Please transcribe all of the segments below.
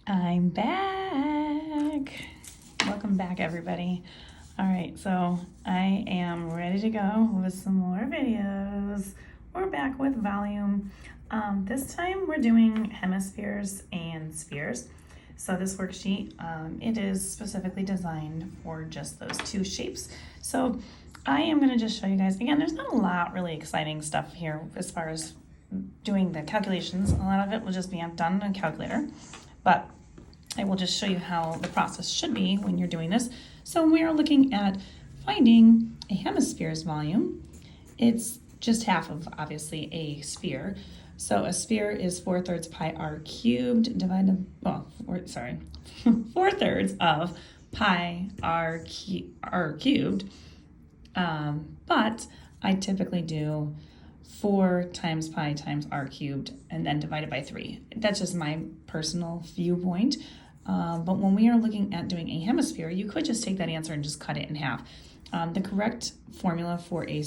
I'm back. Welcome back, everybody. All right, so I am ready to go with some more videos. We're back with volume. This time we're doing hemispheres and spheres. So this worksheet, it is specifically designed for just those two shapes. So I am going to just show you guys, again, there's not a lot really exciting stuff here as far as doing the calculations. A lot of it will just be done on a calculator, but I will just show you how the process should be when you're doing this. So we are looking at finding a hemisphere's volume. It's just half of, obviously, a sphere. So a sphere is 4/3 pi r cubed divided, 4/3 of pi r cubed. But I typically do 4 times pi times r cubed and then divided by 3. That's just my personal viewpoint. But when we are looking at doing a hemisphere, you could just take that answer and just cut it in half. The correct formula for a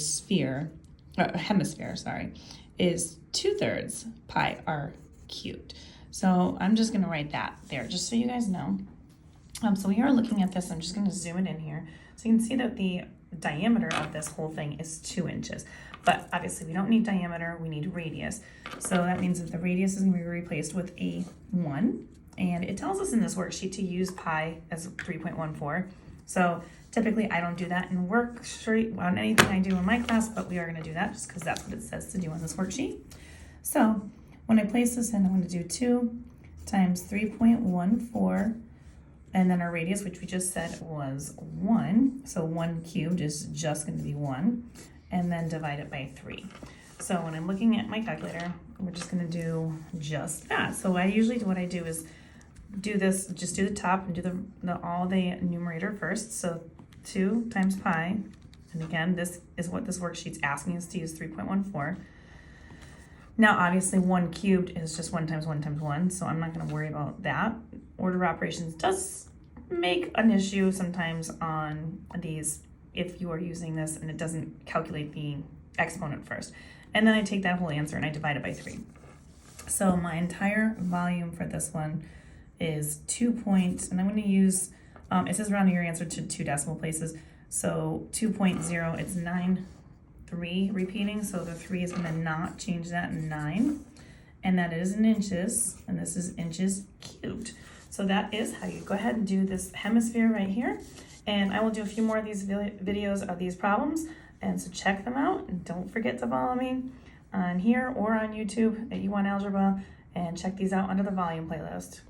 hemisphere, is 2/3 pi r cubed. So I'm just going to write that there just so you guys know. So we are looking at this. I'm just going to zoom it in here. So you can see that the diameter of this whole thing is 2 inches. But obviously we don't need diameter, we need radius. So that means that the radius is going to be replaced with a 1. And it tells us in this worksheet to use pi as 3.14. So typically I don't do that in worksheet on anything I do in my class, but we are going to do that just because that's what it says to do on this worksheet. So when I place this in, I'm going to do 2 times 3.14, and then our radius, which we just said was 1. So 1 cubed is just going to be 1, and then divide it by 3. So when I'm looking at my calculator, we're just going to do just that. So what I do is do this, just do the top and do all the numerator first. So 2 times pi, and again, this is what this worksheet's asking us to use, 3.14. Now, obviously, 1 cubed is just 1 times 1 times 1, so I'm not going to worry about that. Order of operations does make an issue sometimes on these if you are using this and it doesn't calculate the exponent first. And then I take that whole answer and I divide it by 3. So my entire volume for this one is 2 points, and I'm going to use, it says round your answer to 2 decimal places. So 2.0, it's 9.3 repeating, so the 3 is going to not change that, 9. And that is in inches, and this is inches cubed. So that is how you go ahead and do this hemisphere right here. And I will do a few more of these videos of these problems. And so check them out, and don't forget to follow me on here or on YouTube at YouWantAlgebra, and check these out under the volume playlist.